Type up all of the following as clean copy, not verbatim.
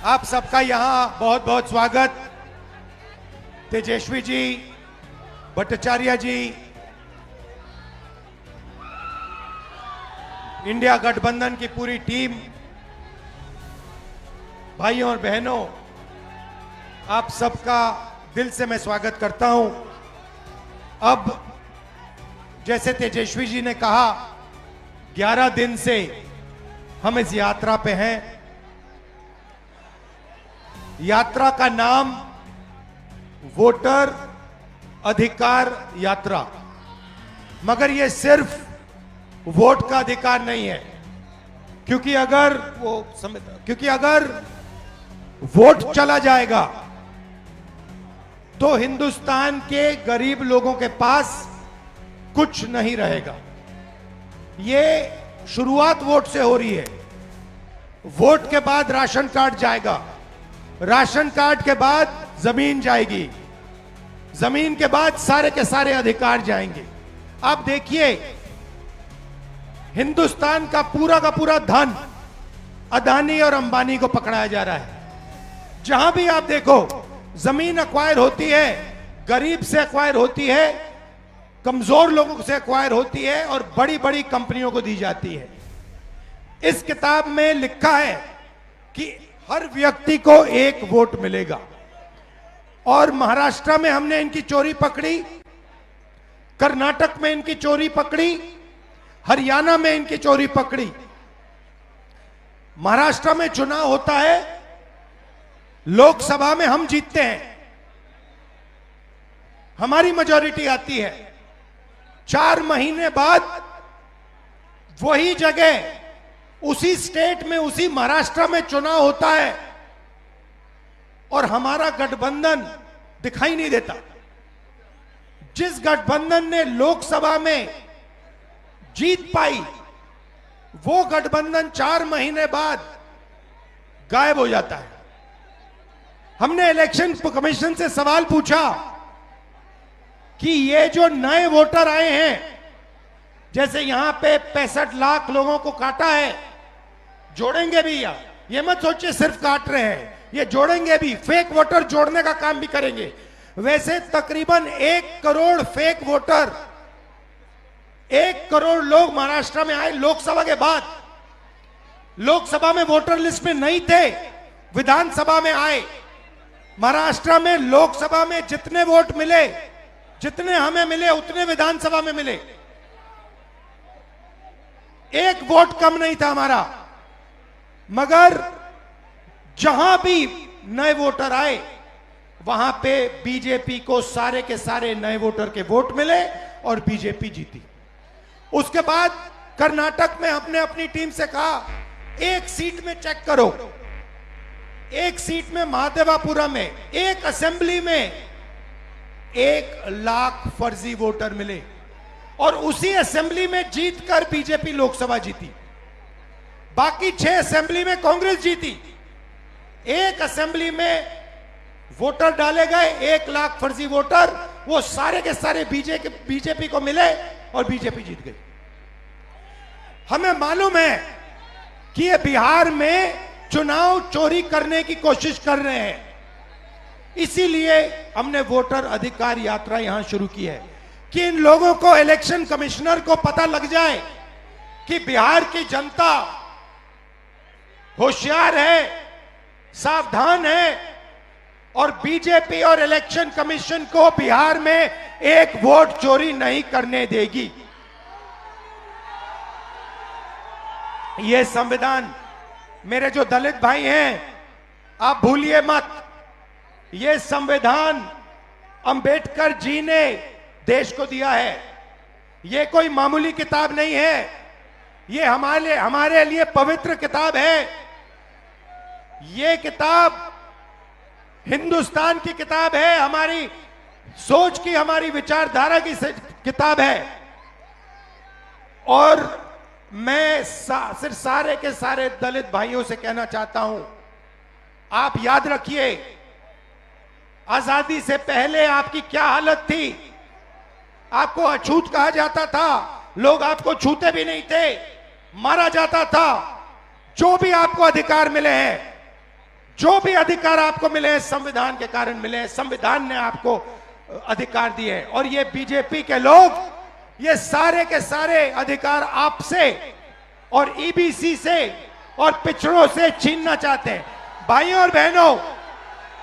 आप सबका यहां बहुत बहुत स्वागत। तेजस्वी जी, भट्टाचार्य जी, इंडिया गठबंधन की पूरी टीम, भाइयों और बहनों, आप सबका दिल से मैं स्वागत करता हूं। अब जैसे तेजस्वी जी ने कहा, 11 दिन से हम इस यात्रा पे हैं। यात्रा का नाम वोटर अधिकार यात्रा, मगर यह सिर्फ वोट का अधिकार नहीं है, क्योंकि अगर वोट चला जाएगा तो हिंदुस्तान के गरीब लोगों के पास कुछ नहीं रहेगा। यह शुरुआत वोट से हो रही है। वोट के बाद राशन कार्ड जाएगा, राशन कार्ड के बाद जमीन जाएगी, जमीन के बाद सारे के सारे अधिकार जाएंगे। आप देखिए, हिंदुस्तान का पूरा धन अदानी और अंबानी को पकड़ाया जा रहा है। जहां भी आप देखो, जमीन एक्वायर होती है, गरीब से एक्वायर होती है, कमजोर लोगों से एक्वायर होती है और बड़ी बड़ी कंपनियों को दी जाती है। इस किताब में लिखा है कि हर व्यक्ति को एक वोट मिलेगा। और महाराष्ट्र में हमने इनकी चोरी पकड़ी, कर्नाटक में इनकी चोरी पकड़ी, हरियाणा में इनकी चोरी पकड़ी। महाराष्ट्र में चुनाव होता है, लोकसभा में हम जीतते हैं, हमारी मेजॉरिटी आती है। 4 महीने बाद वही जगह, उसी स्टेट में, उसी महाराष्ट्र में चुनाव होता है और हमारा गठबंधन दिखाई नहीं देता। जिस गठबंधन ने लोकसभा में जीत पाई, वो गठबंधन 4 महीने बाद गायब हो जाता है। हमने इलेक्शन कमीशन से सवाल पूछा कि ये जो नए वोटर आए हैं, जैसे यहां पे 65 लाख लोगों को काटा है, जोड़ेंगे भी या ये मत सोचिए सिर्फ काट रहे हैं, ये जोड़ेंगे भी, फेक वोटर जोड़ने का काम भी करेंगे। वैसे तकरीबन 1 करोड़ फेक वोटर, 1 करोड़ लोग महाराष्ट्र में आए लोकसभा के बाद। लोकसभा में वोटर लिस्ट में नहीं थे, विधानसभा में आए। महाराष्ट्र में लोकसभा में जितने वोट मिले, जितने हमें मिले, उतने विधानसभा में मिले। 1 वोट कम नहीं था हमारा। मगर जहां भी नए वोटर आए, वहां पे बीजेपी को सारे के सारे नए वोटर के वोट मिले और बीजेपी जीती। उसके बाद कर्नाटक में हमने अपनी टीम से कहा, 1 सीट में चेक करो, 1 सीट में महादेवापुरम में, 1 असेंबली में 1 लाख फर्जी वोटर मिले और उसी असेंबली में जीतकर बीजेपी लोकसभा जीती। बाकी 6 असेंबली में कांग्रेस जीती। 1 असेंबली में वोटर डाले गए, 1 लाख फर्जी वोटर, वो सारे के सारे बीजेपी को मिले और बीजेपी जीत गई। हमें मालूम है कि ये बिहार में चुनाव चोरी करने की कोशिश कर रहे हैं, इसीलिए हमने वोटर अधिकार यात्रा यहां शुरू की है कि इन लोगों को, इलेक्शन कमिश्नर को पता लग जाए कि बिहार की जनता होशियार है, सावधान है और बीजेपी और इलेक्शन कमीशन को बिहार में 1 वोट चोरी नहीं करने देगी। यह संविधान, मेरे जो दलित भाई हैं, आप भूलिए मत, यह संविधान अंबेडकर जी ने देश को दिया है। यह कोई मामूली किताब नहीं है, यह हमारे लिए पवित्र किताब है। यह किताब हिंदुस्तान की किताब है, हमारी सोच की, हमारी विचारधारा की किताब है। और मैं सिर्फ सारे के सारे दलित भाइयों से कहना चाहता हूं, आप याद रखिए, आजादी से पहले आपकी क्या हालत थी। आपको अछूत कहा जाता था, लोग आपको छूते भी नहीं थे, मारा जाता था। जो भी आपको अधिकार मिले हैं, जो भी अधिकार आपको मिले हैं संविधान के कारण मिले हैं, संविधान ने आपको अधिकार दिए हैं। और ये बीजेपी के लोग ये सारे के सारे अधिकार आपसे और ईबीसी से और पिछड़ों से छीनना चाहते हैं। भाइयों और बहनों,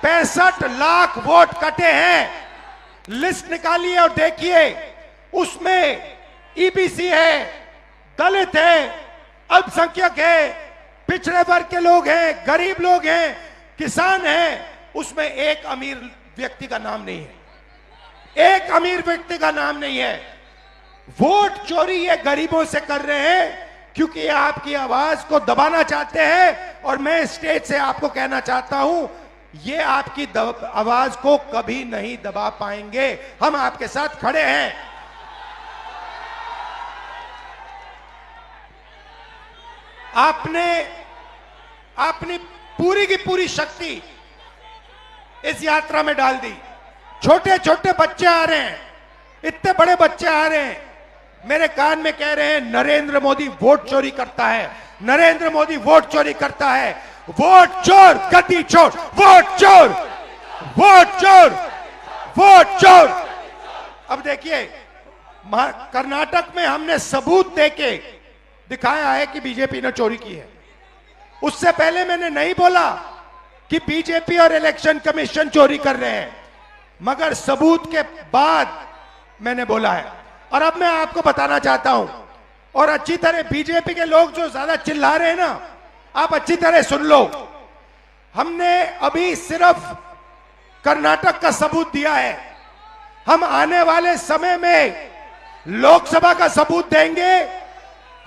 65 लाख वोट कटे हैं, लिस्ट निकालिए और देखिए, उसमें ईबीसी है, दलित है, अल्पसंख्यक है, पिछड़े वर्ग के लोग हैं, गरीब लोग हैं, किसान हैं। उसमें एक अमीर व्यक्ति का नाम नहीं है, एक अमीर व्यक्ति का नाम नहीं है। वोट चोरी ये गरीबों से कर रहे हैं क्योंकि ये आपकी आवाज को दबाना चाहते हैं। और मैं स्टेज से आपको कहना चाहता हूं, ये आपकी आवाज को कभी नहीं दबा पाएंगे। हम आपके साथ खड़े हैं। आपने अपनी पूरी की पूरी शक्ति इस यात्रा में डाल दी। छोटे छोटे बच्चे आ रहे हैं, इतने बड़े बच्चे आ रहे हैं, मेरे कान में कह रहे हैं नरेंद्र मोदी वोट चोरी करता है, नरेंद्र मोदी वोट चोरी करता है। वोट चोर, गद्दी चोर, वोट चोर, वोट चोर, वोट चोर। अब देखिए, कर्नाटक में हमने सबूत देके दिखाया है कि बीजेपी ने चोरी की है। उससे पहले मैंने नहीं बोला कि बीजेपी और इलेक्शन कमीशन चोरी कर रहे हैं, मगर सबूत के बाद मैंने बोला है। और अब मैं आपको बताना चाहता हूं, और अच्छी तरह बीजेपी के लोग जो ज्यादा चिल्ला रहे हैं ना, आप अच्छी तरह सुन लो। हमने अभी सिर्फ कर्नाटक का सबूत दिया है, हम आने वाले समय में लोकसभा का सबूत देंगे,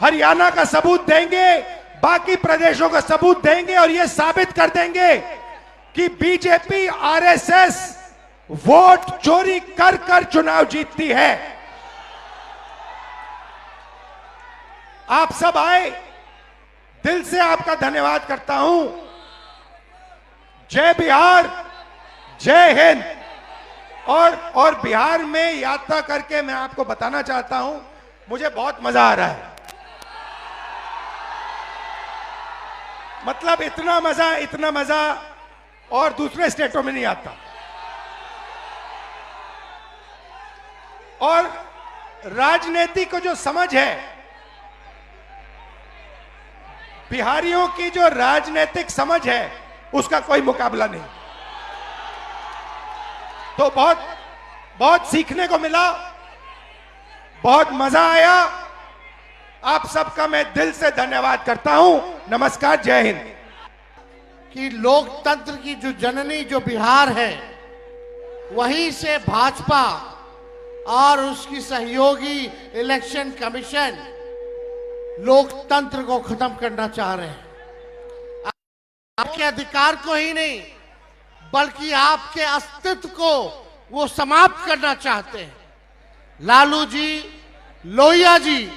हरियाणा का सबूत देंगे, बाकी प्रदेशों का सबूत देंगे और यह साबित कर देंगे कि बीजेपी आरएसएस वोट चोरी कर कर चुनाव जीतती है। आप सब आए, दिल से आपका धन्यवाद करता हूं। जय बिहार, जय हिंद। और बिहार में यात्रा करके मैं आपको बताना चाहता हूं, मुझे बहुत मजा आ रहा है। मतलब इतना मजा और दूसरे स्टेटों में नहीं आता। और राजनीति को जो समझ है, बिहारियों की जो राजनीतिक समझ है, उसका कोई मुकाबला नहीं। तो बहुत सीखने को मिला, बहुत मजा आया। आप सबका मैं दिल से धन्यवाद करता हूं। नमस्कार, जय हिंद। कि लोकतंत्र की जो जननी जो बिहार है, वहीं से भाजपा और उसकी सहयोगी इलेक्शन कमीशन लोकतंत्र को खत्म करना चाह रहे हैं। आपके अधिकार को ही नहीं, बल्कि आपके अस्तित्व को वो समाप्त करना चाहते हैं। लालू जी, लोहिया जी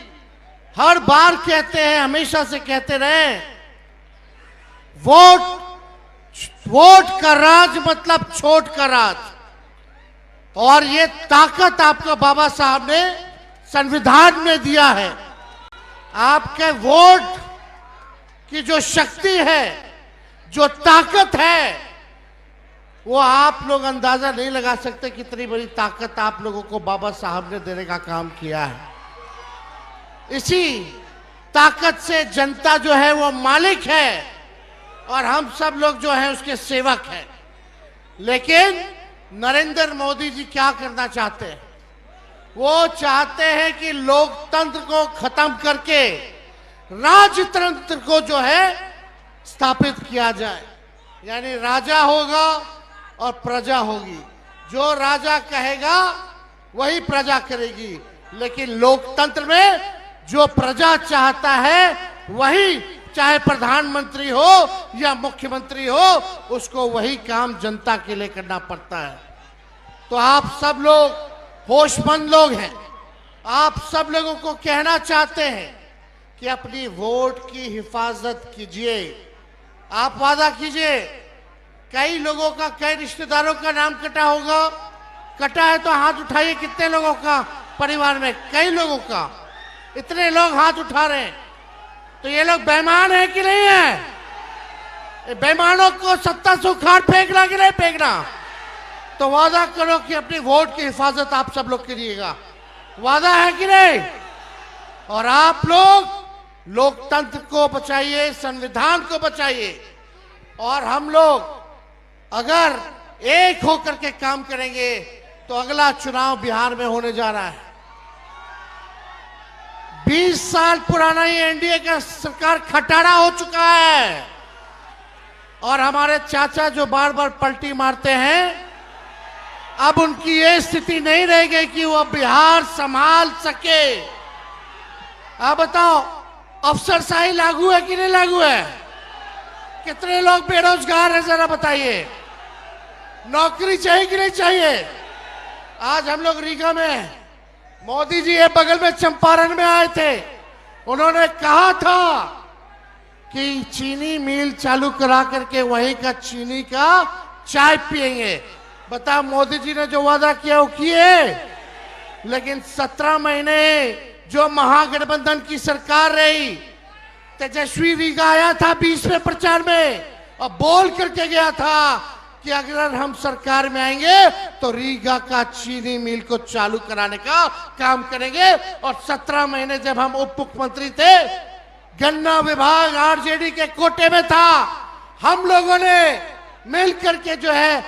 हर बार कहते हैं, हमेशा से कहते रहे, वोट का राज मतलब छोट का राज। और ये ताकत आपका बाबा साहब ने संविधान में दिया है। आपके वोट की जो शक्ति है, जो ताकत है, वो आप लोग अंदाजा नहीं लगा सकते कितनी बड़ी ताकत आप लोगों को बाबा साहब ने देने का काम किया है। इसी ताकत से जनता जो है वो मालिक है और हम सब लोग जो है उसके सेवक हैं। लेकिन नरेंद्र मोदी जी क्या करना चाहते हैं? वो चाहते हैं कि लोकतंत्र को खत्म करके राजतंत्र को जो है स्थापित किया जाए। यानी राजा होगा और प्रजा होगी, जो राजा कहेगा वही प्रजा करेगी। लेकिन लोकतंत्र में जो प्रजा चाहता है वही, चाहे प्रधानमंत्री हो या मुख्यमंत्री हो, उसको वही काम जनता के लिए करना पड़ता है। तो आप सब लोग होशमंद लोग हैं। आप सब लोगों को कहना चाहते हैं कि अपनी वोट की हिफाजत कीजिए। आप वादा कीजिए। कई लोगों का, कई रिश्तेदारों का नाम कटा होगा। कटा है तो हाथ उठाइए। कितने लोगों का परिवार में? कई लोगों का। इतने लोग हाथ उठा रहे हैं, तो ये लोग बेईमान है कि नहीं है? बेईमानों को सत्ता से उखाड़ फेंकना कि नहीं फेंकना? तो वादा करो कि अपनी वोट की हिफाजत आप सब लोग करिएगा। वादा है कि नहीं? और आप लोग लोकतंत्र को बचाइए, संविधान को बचाइए। और हम लोग अगर एक होकर के काम करेंगे तो अगला चुनाव बिहार में होने जा रहा है। 20 साल पुराना ये एनडीए का सरकार खटारा हो चुका है और हमारे चाचा जो बार बार पलटी मारते हैं, अब उनकी ये स्थिति नहीं रह गई कि वो बिहार संभाल सके। आप बताओ, अफसरशाही लागू है कि नहीं लागू है? कितने लोग बेरोजगार हैं जरा बताइए। नौकरी चाहिए कि नहीं चाहिए? आज हम लोग रीगा में, मोदी जी ये बगल में चंपारण में आए थे, उन्होंने कहा था कि चीनी मिल चालू करा करके वहीं का चीनी का चाय पिएंगे। बता, मोदी जी ने जो वादा किया वो किए। लेकिन 17 महीने जो महागठबंधन की सरकार रही, तेजस्वी रीगा आया था 20 में प्रचार में और बोल करके गया था कि अगर हम सरकार में आएंगे तो रीगा का चीनी मिल को चालू कराने का काम करेंगे। और 17 महीने जब हम उप मुख्यमंत्री थे, गन्ना विभाग आरजेडी के कोटे में था, हम लोगों ने मिल करके जो है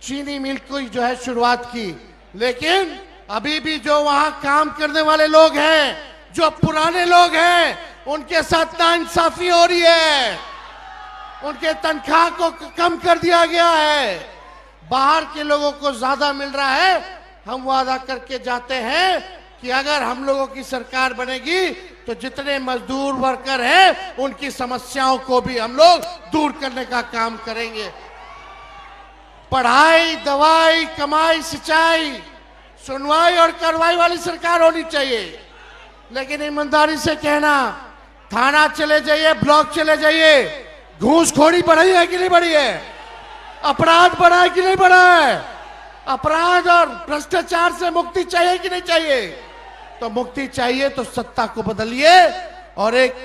चीनी मिल को जो है शुरुआत की। लेकिन अभी भी जो वहां काम करने वाले लोग हैं, जो पुराने लोग हैं, उनके साथ नाइंसाफी हो रही है। उनके तनख्वाह को कम कर दिया गया है, बाहर के लोगों को ज्यादा मिल रहा है। हम वादा करके जाते हैं कि अगर हम लोगों की सरकार बनेगी तो जितने मजदूर वर्कर हैं उनकी समस्याओं को भी हम लोग दूर करने का काम करेंगे। पढ़ाई, दवाई, कमाई, सिंचाई, सुनवाई और कार्रवाई वाली सरकार होनी चाहिए। लेकिन ईमानदारी से कहना, थाना चले जाइए, ब्लॉक चले जाइए, घूसखोरी बढ़ी है कि नहीं बढ़ी है? अपराध बढ़ा है कि नहीं बढ़ा है? अपराध और भ्रष्टाचार से मुक्ति चाहिए कि नहीं चाहिए? तो मुक्ति चाहिए तो सत्ता को बदलिए और एक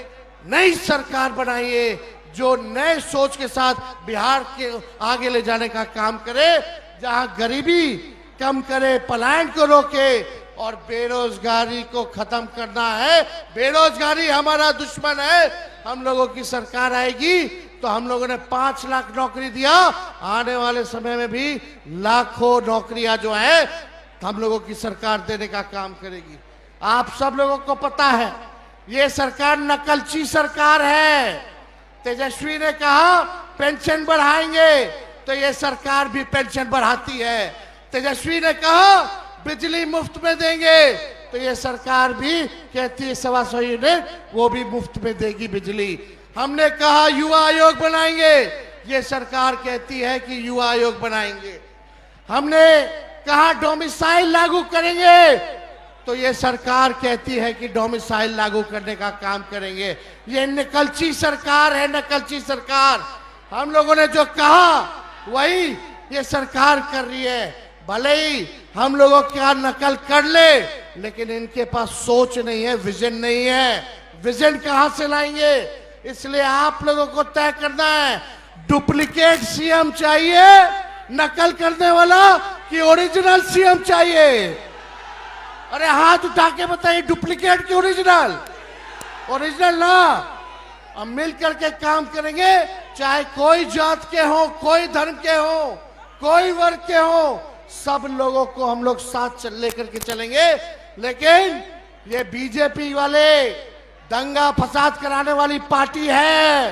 नई सरकार बनाइए जो नए सोच के साथ बिहार के आगे ले जाने का काम करे, जहां गरीबी कम करे, पलायन को रोके और बेरोजगारी को खत्म करना है। बेरोजगारी हमारा दुश्मन है। हम लोगों की सरकार आएगी तो हम लोगों ने 5 लाख नौकरी दिया, आने वाले समय में भी लाखों नौकरियां जो है हम लोगों की सरकार देने का काम करेगी। आप सब लोगों को पता है ये सरकार नकलची सरकार है। तेजस्वी ने कहा पेंशन बढ़ाएंगे तो ये सरकार भी पेंशन बढ़ाती है। तेजस्वी ने कहा बिजली मुफ्त में देंगे तो ये सरकार भी कहती है 125 यूनिट वो भी मुफ्त में देगी बिजली। हमने कहा युवा आयोग बनाएंगे, ये सरकार कहती है कि युवा आयोग बनाएंगे। हमने कहा डोमिसाइल लागू करेंगे तो ये सरकार कहती है कि डोमिसाइल लागू करने का काम करेंगे। ये नकलची सरकार है, नकलची सरकार। हम लोगों ने जो कहा वही ये सरकार कर रही है। भले ही हम लोगों क्या नकल कर ले, लेकिन इनके पास सोच नहीं है, विजन नहीं है। विजन कहां से लाएंगे? इसलिए आप लोगों को तय करना है, डुप्लीकेट सीएम चाहिए, नकल करने वाला, कि ओरिजिनल सीएम चाहिए? अरे हाथ उठा के बताइए, डुप्लीकेट की ओरिजिनल? ओरिजिनल ना। हम मिल करके काम करेंगे, चाहे कोई जात के हो, कोई धर्म के हो, कोई वर्ग के हो, सब लोगों को हम लोग साथ लेकर के चलेंगे। लेकिन ये बीजेपी वाले दंगा फसाद कराने वाली पार्टी है,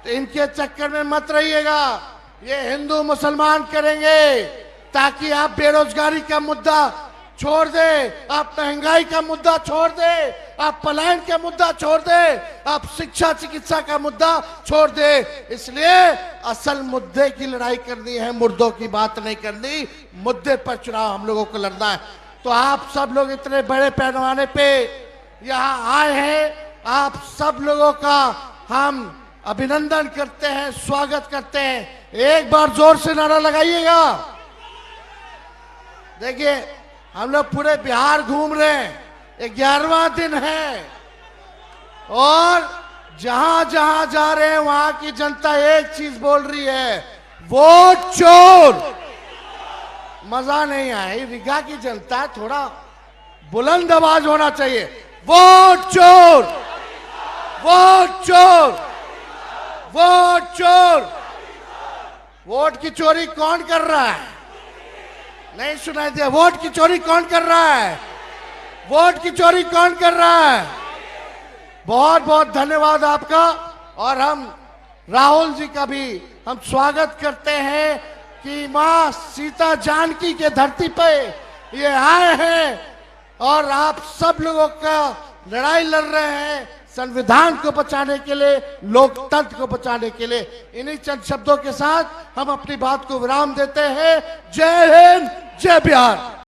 तो इनके चक्कर में मत रहिएगा। ये हिंदू मुसलमान करेंगे ताकि आप बेरोजगारी का मुद्दा छोड़ दे, आप महंगाई का मुद्दा छोड़ दे, आप पलायन का मुद्दा छोड़ दे, आप शिक्षा चिकित्सा का मुद्दा छोड़ दे। इसलिए असल मुद्दे की लड़ाई करनी है, मुर्दों की बात नहीं करनी। मुद्दे पर चुनाव हम लोगों को लड़ना है। तो आप सब लोग इतने बड़े पैमाने पे यहाँ आए हैं, आप सब लोगों का हम अभिनंदन करते हैं, स्वागत करते हैं। एक बार जोर से नारा लगाइएगा। देखिए, हम लोग पूरे बिहार घूम रहे हैं, 11वां दिन है और जहां जहां जा रहे हैं वहां की जनता एक चीज बोल रही है, वोट चोर। मजा नहीं आया, रीगा की जनता थोड़ा बुलंद आवाज होना चाहिए, वोट चोर, वोट चोर, वोट चोर। वोट की चोरी कौन कर रहा है? नहीं सुनाई दिया? वोट की चोरी कौन कर रहा है? वोट की चोरी कौन कर रहा है? बहुत बहुत धन्यवाद आपका। और हम राहुल जी का भी हम स्वागत करते हैं कि मां सीता जानकी के धरती पे ये आए हैं और आप सब लोगों का लड़ाई लड़ रहे हैं संविधान को बचाने के लिए, लोकतंत्र को बचाने के लिए। इन्हीं चंद शब्दों के साथ हम अपनी बात को विराम देते हैं। जय हिंद, जय बिहार।